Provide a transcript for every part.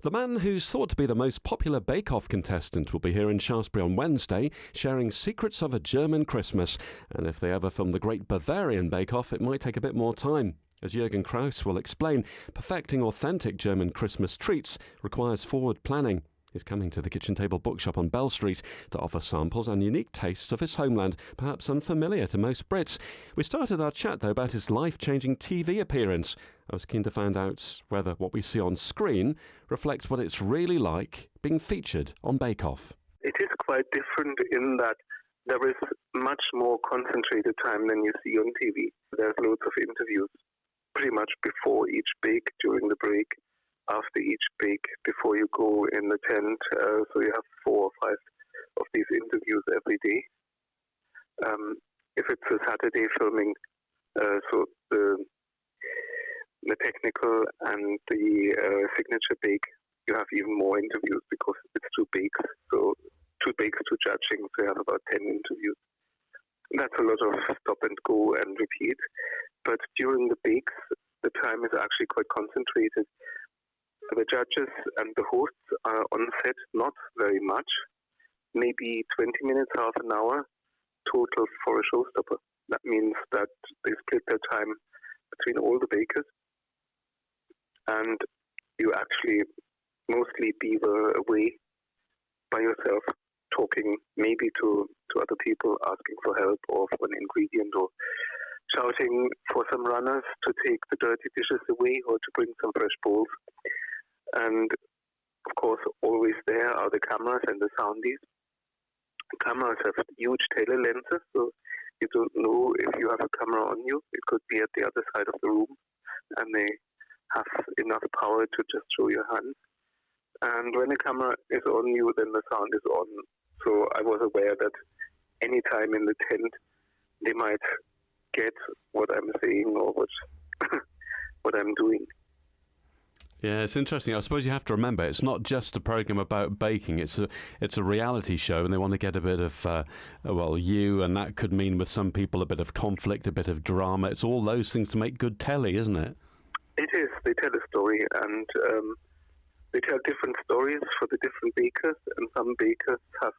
The man who's thought to be the most popular bake-off contestant will be here in Shaftesbury on Wednesday, sharing secrets of a German Christmas. And if they ever film the Great Bavarian Bake-Off, it might take a bit more time. As Jürgen Kraus will explain, perfecting authentic German Christmas treats requires forward planning. He's coming to the Kitchen Table Bookshop on Bell Street to offer samples and unique tastes of his homeland, perhaps unfamiliar to most Brits. We started our chat, though, about his life-changing TV appearance. I was keen to find out whether what we see on screen reflects what it's really like being featured on Bake Off. It is quite different in that there is much more concentrated time than you see on TV. There's loads of interviews, pretty much before each bake, during the break, after each bake, before you go in the tent. So you have 4 or 5 of these interviews every day. If it's a Saturday filming, so the technical and the signature bake, you have even more interviews because it's 2 bakes. So 2 bakes, 2 judging, so you have about 10 interviews. That's a lot of stop and go and repeat. But during the bakes, the time is actually quite concentrated. The judges and the hosts are on set not very much, maybe 20 minutes, half an hour total for a showstopper. That means that they split their time between all the bakers, and you actually mostly beaver away by yourself, talking maybe to other people, asking for help or for an ingredient, or shouting for some runners to take the dirty dishes away or to bring some fresh bowls. And of course, always there are the cameras and the soundies. Cameras have huge telelenses, so you don't know if you have a camera on you. It could be at the other side of the room, and they have enough power to just show your hands. And when the camera is on you, then the sound is on. So I was aware that any time in the tent, they might get what I'm saying or what I'm doing. Yeah, it's interesting. I suppose you have to remember it's not just a program about baking. It's a reality show, and they want to get a bit of you, and that could mean with some people a bit of conflict, a bit of drama. It's all those things to make good telly, isn't it? It is. They tell a story, and they tell different stories for the different bakers, and some bakers have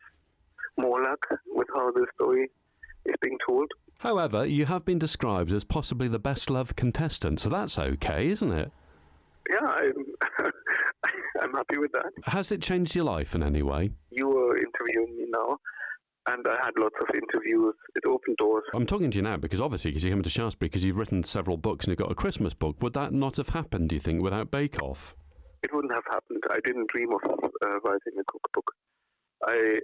more luck with how the story is being told. However, you have been described as possibly the best-loved contestant, so that's okay, isn't it? Yeah, I'm happy with that. Has it changed your life in any way? You were interviewing me now, and I had lots of interviews. It opened doors. I'm talking to you now because you came to Shaftesbury because you've written several books and you've got a Christmas book. Would that not have happened, do you think, without Bake Off? It wouldn't have happened. I didn't dream of writing a cookbook. I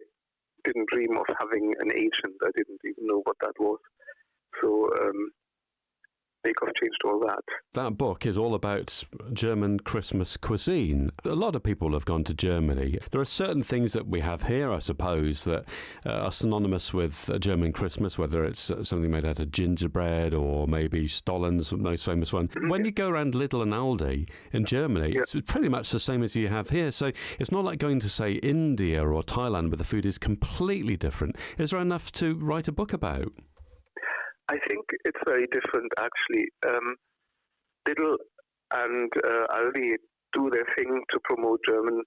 didn't dream of having an agent. I didn't even know what that was. So Bake Off changed all that. That book is all about German Christmas cuisine. A lot of people have gone to Germany. There are certain things that we have here, I suppose, that are synonymous with a German Christmas, whether it's something made out of gingerbread or maybe Stollen's most famous one. When you go around Lidl and Aldi in Germany, it's pretty much the same as you have here. So it's not like going to, say, India or Thailand where the food is completely different. Is there enough to write a book about? I think it's very different, actually. Lidl and Aldi do their thing to promote German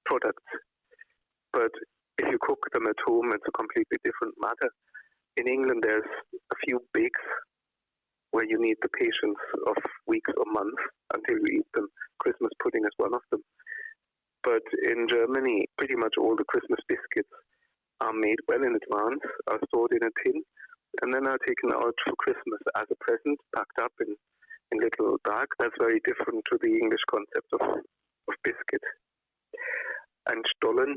products, but if you cook them at home, it's a completely different matter. In England, there's a few bakes where you need the patience of weeks or months until you eat them. Christmas pudding is one of them. But in Germany, pretty much all the Christmas biscuits are made well in advance, are stored in a tin, and then are taken out for Christmas as a present, packed up in little bags. That's very different to the English concept of biscuit. And Stollen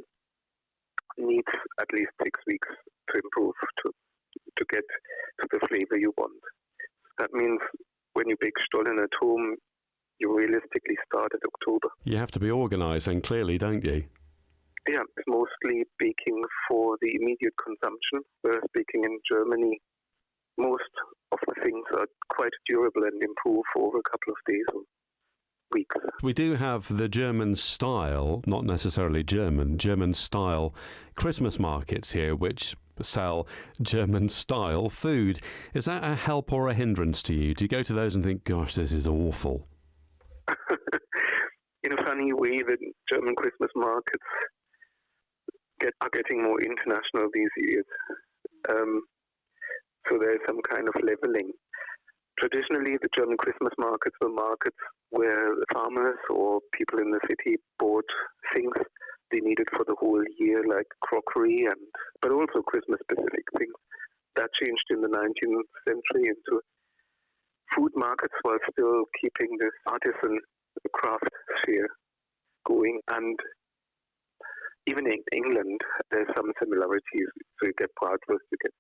needs at least 6 weeks to improve, to get to the flavor you want. That means when you bake Stollen at home, you realistically start at October. You have to be organised, and clearly, don't you? Yeah, it's mostly baking for the immediate consumption, whereas baking in Germany, most of the things are quite durable and improve over a couple of days or weeks. We do have the German style, not necessarily German style Christmas markets here, which sell German style food. Is that a help or a hindrance to you? Do you go to those and think, gosh, this is awful? funny way that German Christmas markets are getting more international these years. So there's some kind of leveling. Traditionally, the German Christmas markets were markets where farmers or people in the city bought things they needed for the whole year, like crockery, but also Christmas-specific things. That changed in the 19th century into food markets while still keeping this artisan craft sphere going. And even in England, there's some similarities. So you get bratwurst, you get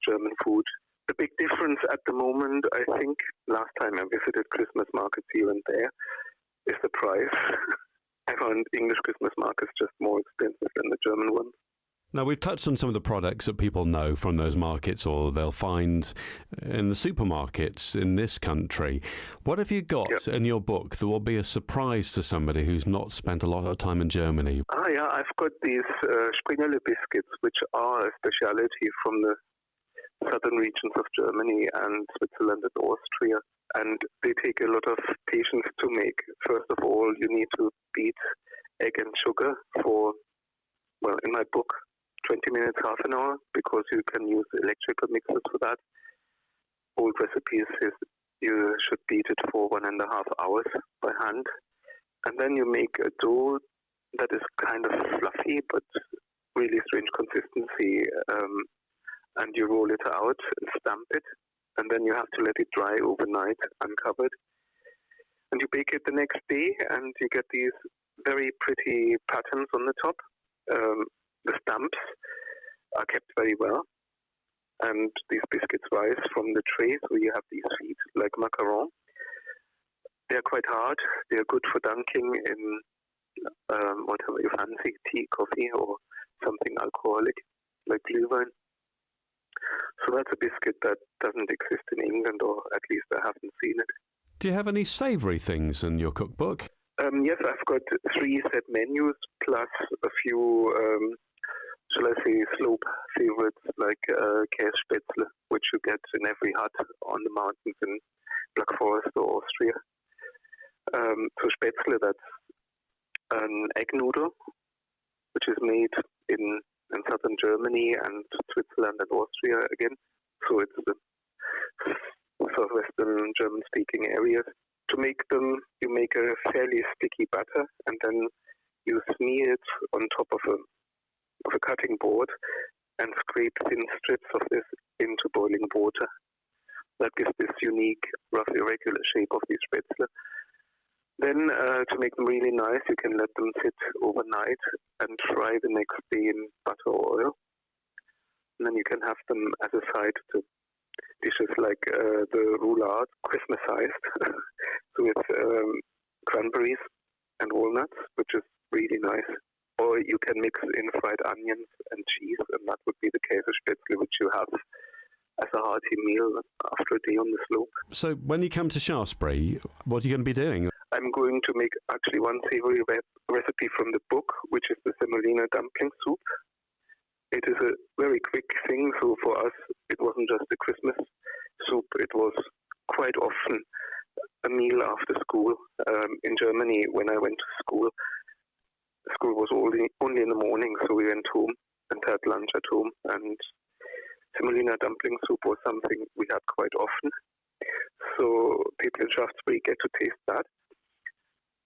German food. The big difference at the moment, I think, last time I visited Christmas markets here and there, is the price. I found English Christmas markets just more expensive than the German ones. Now, we've touched on some of the products that people know from those markets or they'll find in the supermarkets in this country. What have you got in your book that will be a surprise to somebody who's not spent a lot of time in Germany? I've got these Springerle biscuits, which are a speciality from the southern regions of Germany and Switzerland and Austria. And they take a lot of patience to make. First of all, you need to beat egg and sugar for, in my book, 20 minutes, half an hour, because you can use electrical mixers for that. Old recipes says you should beat it for 1.5 hours by hand. And then you make a dough that is kind of fluffy, but really strange consistency. And you roll it out and stamp it. And then you have to let it dry overnight, uncovered. And you bake it the next day, and you get these very pretty patterns on the top. The stamps are kept very well. And these biscuits rise from the tray, so you have these feet like macarons. They're quite hard. They're good for dunking in whatever you fancy, tea, coffee, or something alcoholic, like Glühwein. So that's a biscuit that doesn't exist in England, or at least I haven't seen it. Do you have any savoury things in your cookbook? Yes, I've got 3 set menus, plus a few, shall I say, slope favourites, like Kässpätzle, which you get in every hut on the mountains in Black Forest or Austria. So Spätzle, that's an egg noodle, which is made in southern Germany and Switzerland and Austria again. So it's the southwestern German-speaking areas. To make them, you make a fairly sticky batter, and then you smear it on top of a cutting board and scrape thin strips of this into boiling water. That gives this unique, rough, irregular shape of these spätzle. Then, to make them really nice, you can let them sit overnight and fry the next day in butter or oil. And then you can have them as a side to dishes like the roulade, Christmas-sized, with cranberries and walnuts, which is really nice. Or you can mix in fried onions and cheese, and that would be the Käsespätzle, which you have as a hearty meal after a day on the slope. So when you come to Shaftesbury, what are you going to be doing? I'm going to make actually one savory recipe from the book, which is the semolina dumpling soup. It is a very quick thing, so for us it wasn't just a Christmas soup, it was quite often a meal after school. In Germany, when I went to school was only in the morning, so we went home and had lunch at home, and semolina dumpling soup was something we had quite often. So people in Shaftesbury get to taste that.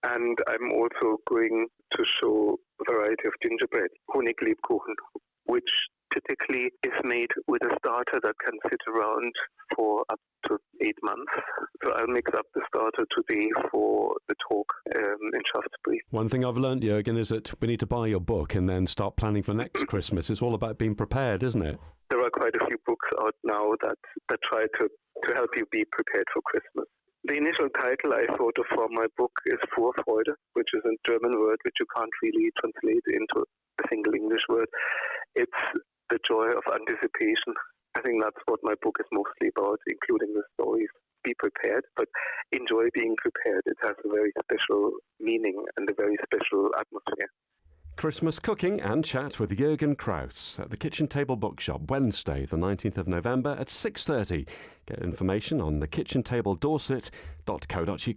And I'm also going to show a variety of gingerbread, Honiglebkuchen, which typically is made with a starter that can sit around for up to 8 months. So I'll mix up the starter today for the talk in Shaftesbury. One thing I've learned, Jürgen, is that we need to buy your book and then start planning for next Christmas. It's all about being prepared, isn't it? There are quite a few books out now that try to help you be prepared for Christmas. The initial title I thought of for my book is Vorfreude, which is a German word which you can't really translate into a single English word. It's the joy of anticipation. I think that's what my book is mostly about, including the stories. Be prepared, but enjoy being prepared. It has a very special meaning and a very special atmosphere. Christmas cooking and chat with Jürgen Kraus at the Kitchen Table Bookshop, Wednesday, the 19th of November at 6:30. Get information on thekitchentabledorset.co.uk.